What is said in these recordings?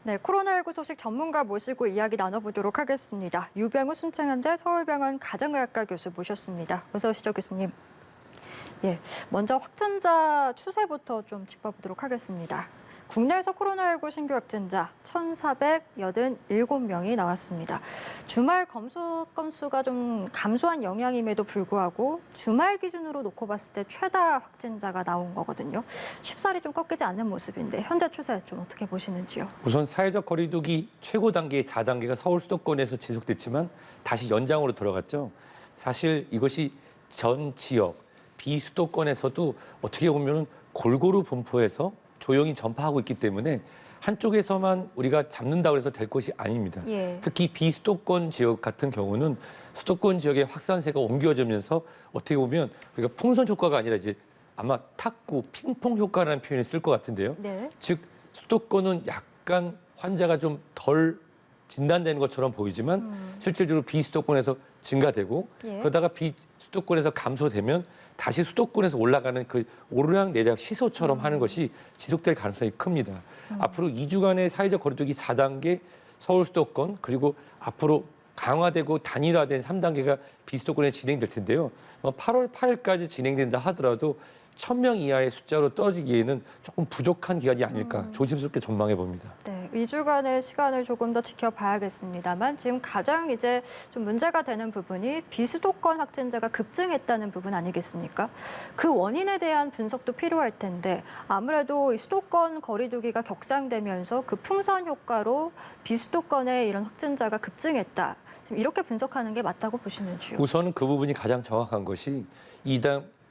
네, 코로나19 소식 전문가 모시고 이야기 나눠보도록 하겠습니다. 유병우 순창한대 서울병원 가정의학과 교수 모셨습니다. 어서 오시죠, 교수님. 예, 먼저 확진자 추세부터 좀 짚어보도록 하겠습니다. 국내에서 코로나19 신규 확진자 1,487명이 나왔습니다. 주말 검수 건수가 좀 감소한 영향임에도 불구하고 주말 기준으로 놓고 봤을 때 최다 확진자가 나온 거거든요. 쉽사리 좀 꺾이지 않는 모습인데 현재 추세 좀 어떻게 보시는지요? 우선 사회적 거리두기 최고 단계 4단계가 서울 수도권에서 지속됐지만 다시 연장으로 들어갔죠. 사실 이것이 전 지역, 비수도권에서도 어떻게 보면 골고루 분포해서 조용히 전파하고 있기 때문에 한쪽에서만 우리가 잡는다고 해서 될 것이 아닙니다. 예. 특히 비수도권 지역 같은 경우는 수도권 지역의 확산세가 옮겨지면서 어떻게 보면 우리가 풍선 효과가 아니라 이제 아마 탁구, 핑퐁 효과라는 표현을 쓸 것 같은데요. 네. 즉 수도권은 약간 환자가 좀 덜 진단되는 것처럼 보이지만 실질적으로 비수도권에서 증가되고 예. 그러다가 비수도권에서 감소되면 다시 수도권에서 올라가는 그 오르락내리락 시소처럼 하는 것이 지속될 가능성이 큽니다. 앞으로 2주간의 사회적 거리두기 4단계 서울 수도권 그리고 앞으로 강화되고 단일화된 3단계가 비수도권에 진행될 텐데요. 8월 8일까지 진행된다 하더라도 1,000명 이하의 숫자로 떨어지기에는 조금 부족한 기간이 아닐까 조심스럽게 전망해 봅니다. 네, 2주간의 시간을 조금 더 지켜봐야겠습니다만 지금 가장 이제 좀 문제가 되는 부분이 비수도권 확진자가 급증했다는 부분 아니겠습니까? 그 원인에 대한 분석도 필요할 텐데 아무래도 이 수도권 거리두기가 격상되면서 그 풍선 효과로 비수도권의 이런 확진자가 급증했다. 지금 이렇게 분석하는 게 맞다고 보시는지요? 우선은 그 부분이 가장 정확한 것이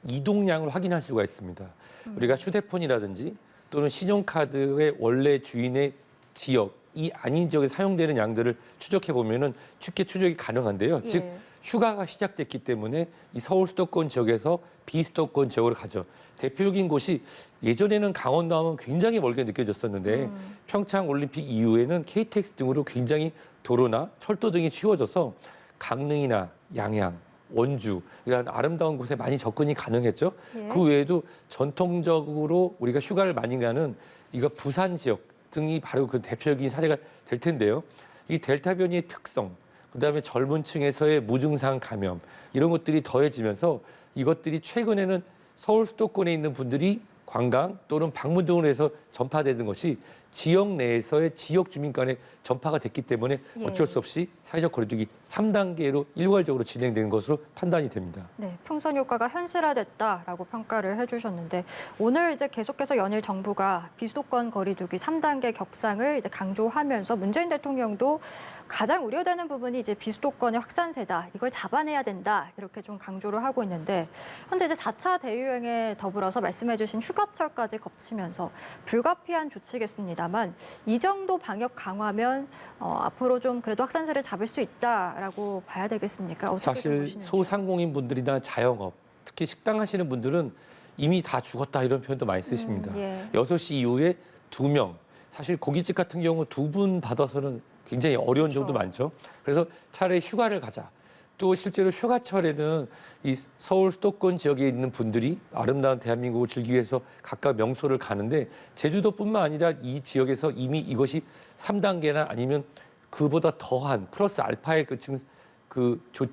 이동량을 확인할 수가 있습니다. 우리가 휴대폰이라든지 또는 신용카드의 원래 주인의 지역이 아닌 지역에 사용되는 양들을 추적해 보면은 쉽게 추적이 가능한데요. 예. 즉 휴가가 시작됐기 때문에 이 서울 수도권 지역에서 비수도권 지역으로 가죠. 대표적인 곳이 예전에는 강원도 하면 굉장히 멀게 느껴졌었는데 평창 올림픽 이후에는 KTX 등으로 굉장히 도로나 철도 등이 쉬워져서 강릉이나 양양 원주, 이런 아름다운 곳에 많이 접근이 가능했죠. 예. 그 외에도 전통적으로 우리가 휴가를 많이 가는 이거 부산 지역 등이 바로 그 대표적인 사례가 될 텐데요. 이 델타 변이의 특성, 그다음에 젊은 층에서의 무증상 감염 이런 것들이 더해지면서 이것들이 최근에는 서울 수도권에 있는 분들이 관광 또는 방문 등으로 해서 전파되는 것이 지역 내에서의 지역 주민 간에 전파가 됐기 때문에 예. 어쩔 수 없이 사회적 거리두기 3단계로 일괄적으로 진행되는 것으로 판단이 됩니다. 네, 풍선 효과가 현실화됐다라고 평가를 해주셨는데 오늘 이제 계속해서 연일 정부가 비수도권 거리두기 3단계 격상을 이제 강조하면서 문재인 대통령도 가장 우려되는 부분이 이제 비수도권의 확산세다. 이걸 잡아내야 된다. 이렇게 좀 강조를 하고 있는데 현재 이제 4차 대유행에 더불어서 말씀해주신 휴가철까지 거치면서 불가피한 조치겠습니다만 이 정도 방역 강화면 앞으로 좀 그래도 확산세를 잡을 수 있다라고 봐야 되겠습니까? 어떻게 사실 보시는지요? 소상공인 분들이나 자영업, 특히 식당 하시는 분들은 이미 다 죽었다 이런 표현도 많이 쓰십니다. 예. 6시 이후에 2명, 사실 고깃집 같은 경우 2분 받아서는 굉장히 어려운 그렇죠. 점도 많죠. 그래서 차라리 휴가를 가자. 또 실제로 휴가철에는 이 서울 수도권 지역에 있는 분들이 아름다운 대한민국을 즐기기 위해서 각각 명소를 가는데 제주도뿐만 아니라 이 지역에서 이미 이것이 3단계나 아니면 그보다 더한 플러스 알파의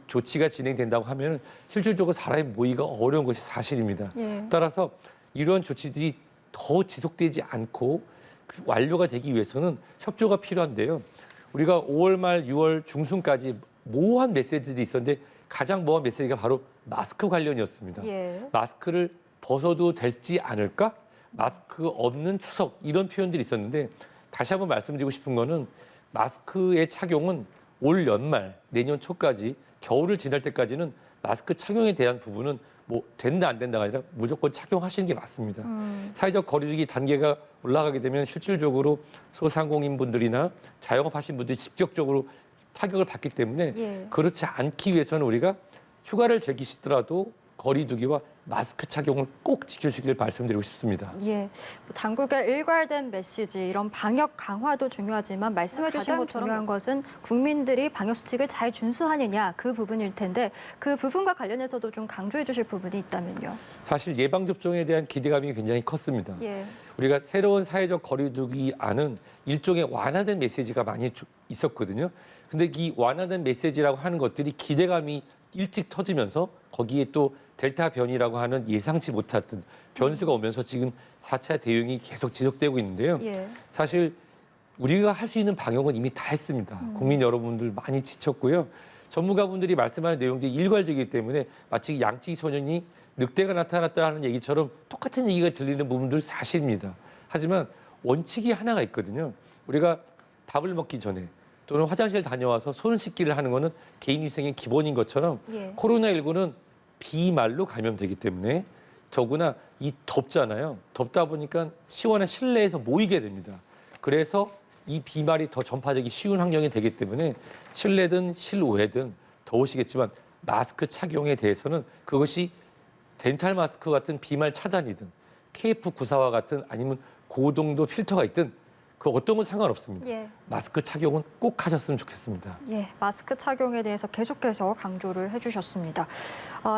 조치가 진행된다고 하면 실질적으로 사람이 모이기가 어려운 것이 사실입니다. 예. 따라서 이러한 조치들이 더 지속되지 않고 완료가 되기 위해서는 협조가 필요한데요. 우리가 5월 말 6월 중순까지 모호한 메시지들이 있었는데 가장 모호한 메시지가 바로 마스크 관련이었습니다. 예. 마스크를 벗어도 될지 않을까? 마스크 없는 추석 이런 표현들이 있었는데 다시 한번 말씀드리고 싶은 거는 마스크의 착용은 올 연말 내년 초까지 겨울을 지날 때까지는 마스크 착용에 대한 부분은 뭐 된다 안 된다가 아니라 무조건 착용하시는 게 맞습니다. 사회적 거리두기 단계가 올라가게 되면 실질적으로 소상공인분들이나 자영업 하신 분들이 직접적으로 타격을 받기 때문에 예. 그렇지 않기 위해서는 우리가 휴가를 즐기시더라도 거리두기와 마스크 착용을 꼭 지켜주시길 말씀드리고 싶습니다. 예, 당국의 일괄된 메시지, 이런 방역 강화도 중요하지만 말씀해 주신 것처럼 중요한 것은 국민들이 방역 수칙을 잘 준수하느냐 그 부분일 텐데 그 부분과 관련해서도 좀 강조해 주실 부분이 있다면요. 사실 예방접종에 대한 기대감이 굉장히 컸습니다. 예. 우리가 새로운 사회적 거리두기 안은 일종의 완화된 메시지가 많이 있었거든요. 근데 이 완화된 메시지라고 하는 것들이 기대감이 일찍 터지면서 거기에 또 델타 변이라고 하는 예상치 못했던 변수가 오면서 지금 4차 대응이 계속 지속되고 있는데요. 예. 사실 우리가 할 수 있는 방역은 이미 다 했습니다. 국민 여러분들 많이 지쳤고요. 전문가분들이 말씀하는 내용들이 일괄적이기 때문에 마치 양치기 소년이 늑대가 나타났다 하는 얘기처럼 똑같은 얘기가 들리는 부분들 사실입니다. 하지만 원칙이 하나가 있거든요. 우리가 밥을 먹기 전에 또는 화장실 다녀와서 손 씻기를 하는 거는 개인위생의 기본인 것처럼 예. 코로나19는 비말로 감염되기 때문에 더구나 이 덥잖아요. 덥다 보니까 시원한 실내에서 모이게 됩니다. 그래서 이 비말이 더 전파되기 쉬운 환경이 되기 때문에 실내든 실외든 더우시겠지만 마스크 착용에 대해서는 그것이 덴탈 마스크 같은 비말 차단이든 KF94와 같은 아니면 고동도 필터가 있든 그 어떤 건 상관없습니다. 예. 마스크 착용은 꼭 하셨으면 좋겠습니다. 예, 마스크 착용에 대해서 계속해서 강조를 해주셨습니다.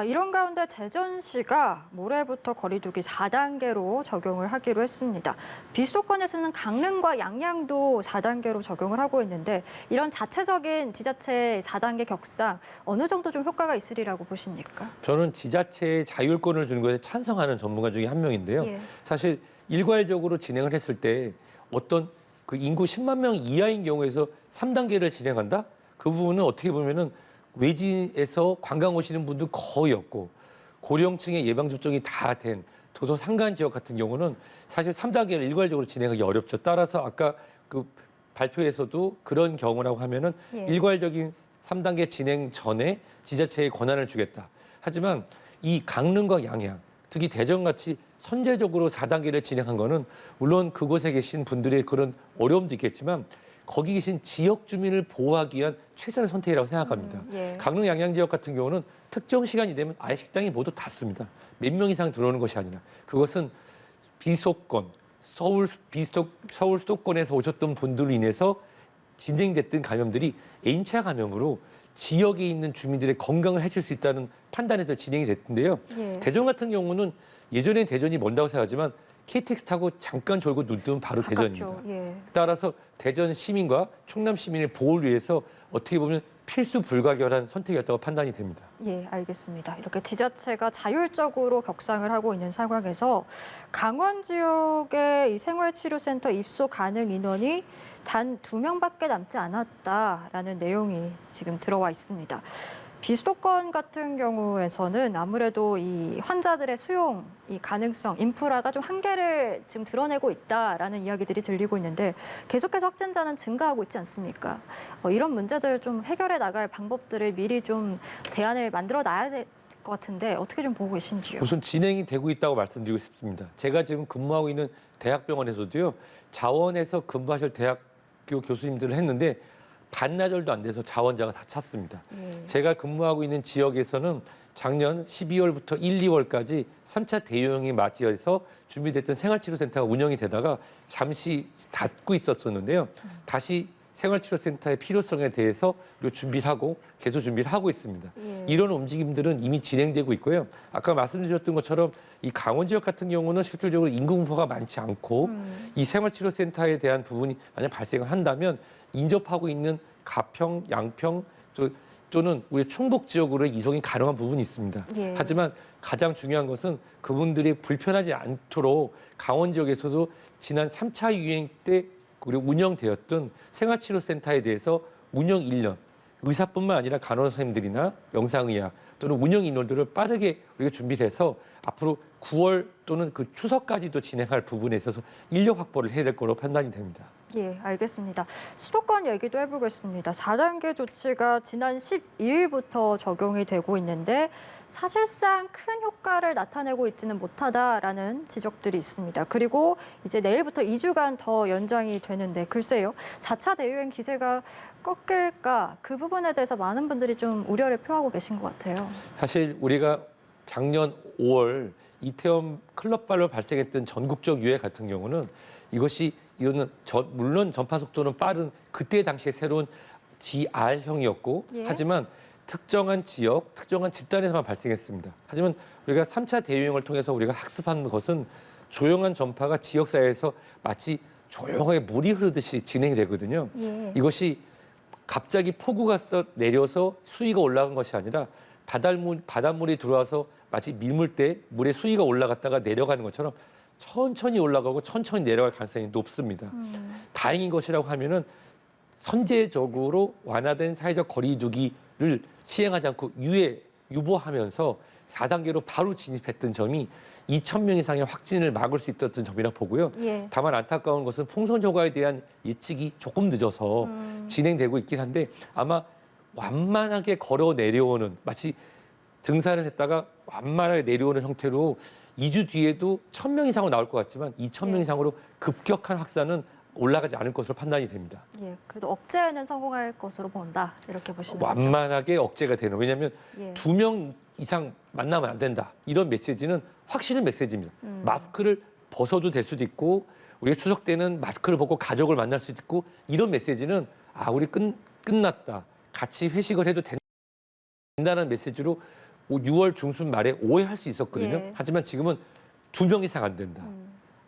이런 가운데 대전시가 모레부터 거리두기 4단계로 적용을 하기로 했습니다. 비수도권에서는 강릉과 양양도 4단계로 적용을 하고 있는데 이런 자체적인 지자체 4단계 격상 어느 정도 좀 효과가 있으리라고 보십니까? 저는 지자체의 자율권을 주는 것에 찬성하는 전문가 중에 한 명인데요. 예. 사실 일괄적으로 진행을 했을 때 어떤 그 인구 10만 명 이하인 경우에서 3단계를 진행한다? 그 부분은 어떻게 보면은 외지에서 관광 오시는 분도 거의 없고 고령층의 예방접종이 다 된 도서 산간 지역 같은 경우는 사실 3단계를 일괄적으로 진행하기 어렵죠. 따라서 아까 그 발표에서도 그런 경우라고 하면은 예. 일괄적인 3단계 진행 전에 지자체에 권한을 주겠다. 하지만 이 강릉과 양양, 특히 대전같이 선제적으로 4단계를 진행한 거는 물론 그곳에 계신 분들의 그런 어려움도 있겠지만 거기 계신 지역 주민을 보호하기 위한 최선의 선택이라고 생각합니다. 예. 강릉 양양 지역 같은 경우는 특정 시간이 되면 아예 식당이 모두 닫습니다. 몇 명 이상 들어오는 것이 아니라 그것은 비수도권, 서울 수도권에서 오셨던 분들로 인해서 진행됐던 감염들이 N차 감염으로 지역에 있는 주민들의 건강을 해칠 수 있다는 판단에서 진행이 됐는데요. 예. 대전 같은 경우는 예전엔 대전이 먼다고 생각하지만 KTX 타고 잠깐 졸고 눈 뜨면 바로 가깝죠. 대전입니다. 예. 따라서 대전 시민과 충남 시민의 보호를 위해서 어떻게 보면 필수 불가결한 선택이었다고 판단이 됩니다. 예, 알겠습니다. 이렇게 지자체가 자율적으로 격상을 하고 있는 상황에서 강원 지역의 이 생활치료센터 입소 가능 인원이 단 2명밖에 남지 않았다라는 내용이 지금 들어와 있습니다. 비수도권 같은 경우에서는 아무래도 이 환자들의 수용, 이 가능성, 인프라가 좀 한계를 지금 드러내고 있다라는 이야기들이 들리고 있는데 계속해서 확진자는 증가하고 있지 않습니까? 이런 문제들 좀 해결해 나갈 방법들을 미리 좀 대안을 만들어 놔야 될 것 같은데 어떻게 좀 보고 계신지요? 우선 진행이 되고 있다고 말씀드리고 싶습니다. 제가 지금 근무하고 있는 대학병원에서도요. 자원에서 근무하실 대학교 교수님들을 했는데 반나절도 안 돼서 자원자가 다 찼습니다. 예. 제가 근무하고 있는 지역에서는 작년 12월부터 1, 2월까지 3차 대유행에 맞이해서 준비됐던 생활치료센터가 운영이 되다가 잠시 닫고 있었었는데요. 다시 생활치료센터의 필요성에 대해서 준비를 하고 계속 준비를 하고 있습니다. 예. 이런 움직임들은 이미 진행되고 있고요. 아까 말씀드렸던 것처럼 이 강원 지역 같은 경우는 실질적으로 인구 분포가 많지 않고 이 생활치료센터에 대한 부분이 만약 발생을 한다면 인접하고 있는 가평, 양평 또는 우리 충북 지역으로 이송이 가능한 부분이 있습니다. 예. 하지만 가장 중요한 것은 그분들이 불편하지 않도록 강원 지역에서도 지난 3차 유행 때 우리 운영되었던 생활치료센터에 대해서 운영 인력, 의사뿐만 아니라 간호사 선생님들이나 영상의학 또는 운영 인원들을 빠르게 우리가 준비를 해서 앞으로 9월 또는 그 추석까지도 진행할 부분에 있어서 인력 확보를 해야 될 거로 판단이 됩니다. 예, 알겠습니다. 수도권 얘기도 해보겠습니다. 4단계 조치가 지난 12일부터 적용이 되고 있는데 사실상 큰 효과를 나타내고 있지는 못하다라는 지적들이 있습니다. 그리고 이제 내일부터 2주간 더 연장이 되는데 글쎄요. 4차 대유행 기세가 꺾일까 그 부분에 대해서 많은 분들이 좀 우려를 표하고 계신 것 같아요. 사실 우리가 작년 5월 이태원 클럽발로 발생했던 전국적 유행 같은 경우는 이것이 이거는 물론 전파 속도는 빠른 그때 당시에 새로운 GR형이었고 예. 하지만 특정한 지역, 특정한 집단에서만 발생했습니다. 하지만 우리가 3차 대유행을 통해서 우리가 학습한 것은 조용한 전파가 지역사회에서 마치 조용하게 물이 흐르듯이 진행이 되거든요. 예. 이것이 갑자기 폭우가 내려서 수위가 올라간 것이 아니라 바닷물이 들어와서 마치 밀물때 물의 수위가 올라갔다가 내려가는 것처럼 천천히 올라가고 천천히 내려갈 가능성이 높습니다. 다행인 것이라고 하면은 선제적으로 완화된 사회적 거리두기를 시행하지 않고 유보하면서 4단계로 바로 진입했던 점이 2,000명 이상의 확진을 막을 수 있었던 점이라 보고요. 예. 다만 안타까운 것은 풍선 효과에 대한 예측이 조금 늦어서 진행되고 있긴 한데 아마 완만하게 걸어 내려오는 마치 등산을 했다가 완만하게 내려오는 형태로 2주 뒤에도 1,000명 이상으로 나올 것 같지만 2,000명 예. 이상으로 급격한 확산은 올라가지 않을 것으로 판단이 됩니다. 예. 그래도 억제에는 성공할 것으로 본다. 이렇게 보시는 거죠. 완만하게 억제가 되는. 왜냐하면 예. 2명 이상 만나면 안 된다. 이런 메시지는 확실한 메시지입니다. 마스크를 벗어도 될 수도 있고 우리가 추석 때는 마스크를 벗고 가족을 만날 수도 있고 이런 메시지는 우리 끝났다. 같이 회식을 해도 된다는 메시지로 6월 중순 말에 오해할 수 있었거든요. 예. 하지만 지금은 2명 이상 안 된다.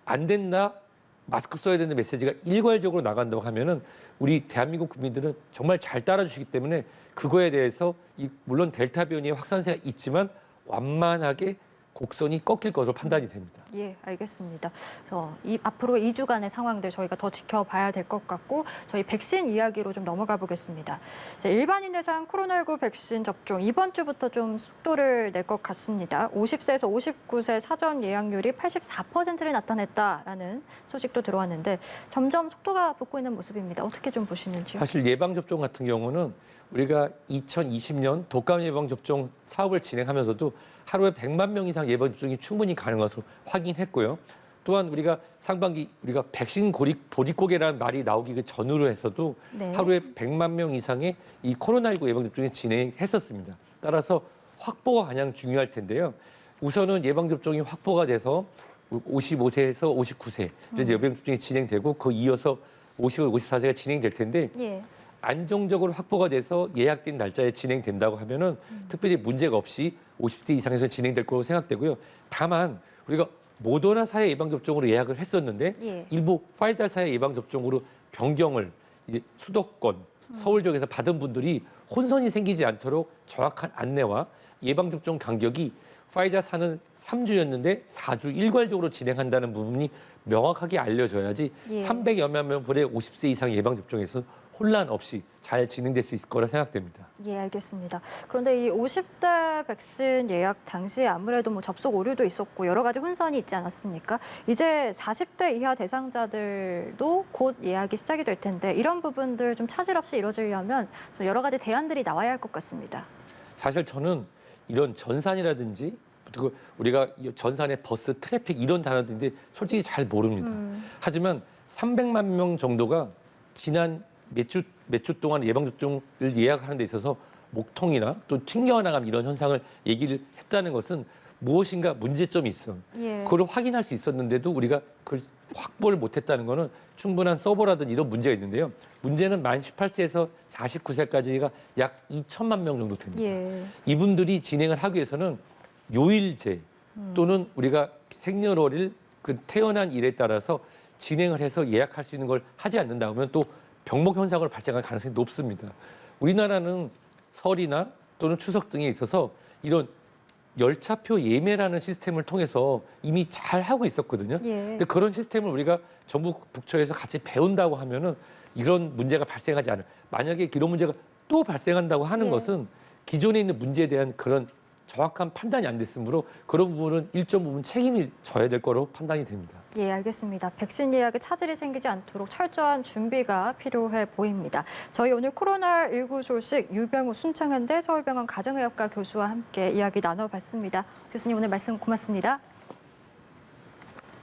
안 된다. 마스크 써야 되는 메시지가 일괄적으로 나간다고 하면은 우리 대한민국 국민들은 정말 잘 따라주시기 때문에 그거에 대해서 물론 델타 변이의 확산세가 있지만 완만하게 곡선이 꺾일 것으로 판단이 됩니다. 예, 알겠습니다. 그래서 앞으로 2주간의 상황들 저희가 더 지켜봐야 될 것 같고 저희 백신 이야기로 좀 넘어가 보겠습니다. 이제 일반인 대상 코로나19 백신 접종 이번 주부터 좀 속도를 낼 것 같습니다. 50세에서 59세 사전 예약률이 84%를 나타냈다라는 소식도 들어왔는데 점점 속도가 붙고 있는 모습입니다. 어떻게 좀 보시는지요? 사실 예방접종 같은 경우는 우리가 2020년 독감 예방접종 사업을 진행하면서도 하루에 100만 명 이상 예방접종이 충분히 가능한 것으로 확인했고요. 또한 우리가 상반기 우리가 백신 보릿고개라는 말이 나오기 그 전후로 해서도 네. 하루에 100만 명 이상의 이 코로나19 예방접종을 진행했었습니다. 따라서 확보가 가장 중요할 텐데요. 우선은 예방접종이 확보가 돼서 55세에서 59세 이제 예방접종이 진행되고 그 이어서 50, 54세가 진행될 텐데 예. 안정적으로 확보가 돼서 예약된 날짜에 진행된다고 하면은 특별히 문제가 없이 50세 이상에서 진행될 거로 생각되고요. 다만 우리가 모더나사의 예방접종으로 예약을 했었는데 예. 일부 화이자사의 예방접종으로 변경을 이제 수도권, 서울 지역에서 받은 분들이 혼선이 생기지 않도록 정확한 안내와 예방접종 간격이 화이자사는 3주였는데 4주 일괄적으로 진행한다는 부분이 명확하게 알려져야지 예. 300여만 명분의 50세 이상 예방접종에서 혼란 없이 잘 진행될 수 있을 거라 생각됩니다. 예, 알겠습니다. 그런데 이 50대 백신 예약 당시에 아무래도 뭐 접속 오류도 있었고 여러 가지 혼선이 있지 않았습니까? 이제 40대 이하 대상자들도 곧 예약이 시작이 될 텐데 이런 부분들 좀 차질 없이 이루어지려면 좀 여러 가지 대안들이 나와야 할 것 같습니다. 사실 저는 이런 전산이라든지 그리고 우리가 전산의 버스, 트래픽 이런 단어들인데 솔직히 잘 모릅니다. 하지만 300만 명 정도가 지난 몇 주 동안 예방접종을 예약하는 데 있어서 목통이나 또 튕겨나감 이런 현상을 얘기를 했다는 것은 무엇인가 문제점이 있어. 예. 그걸 확인할 수 있었는데도 우리가 그걸 확보를 못했다는 것은 충분한 서버라든지 이런 문제가 있는데요. 문제는 만 18세에서 49세까지가 약 2천만 명 정도 됩니다. 예. 이분들이 진행을 하기 위해서는 요일제 또는 우리가 생년월일 그 태어난 일에 따라서 진행을 해서 예약할 수 있는 걸 하지 않는다 하면 또 병목 현상으로 발생할 가능성이 높습니다. 우리나라는 설이나 또는 추석 등에 있어서 이런 열차표 예매라는 시스템을 통해서 이미 잘 하고 있었거든요. 예. 근데 그런 시스템을 우리가 전북 북처에서 같이 배운다고 하면은 이런 문제가 발생하지 않을. 만약에 이런 문제가 또 발생한다고 하는 예. 것은 기존에 있는 문제에 대한 그런 정확한 판단이 안 됐으므로 그런 부분은 일정 부분 책임이 져야 될 거로 판단이 됩니다. 예, 알겠습니다. 백신 예약에 차질이 생기지 않도록 철저한 준비가 필요해 보입니다. 저희 오늘 코로나19 소식 유병우 순창현대 서울병원 가정의학과 교수와 함께 이야기 나눠봤습니다. 교수님 오늘 말씀 고맙습니다.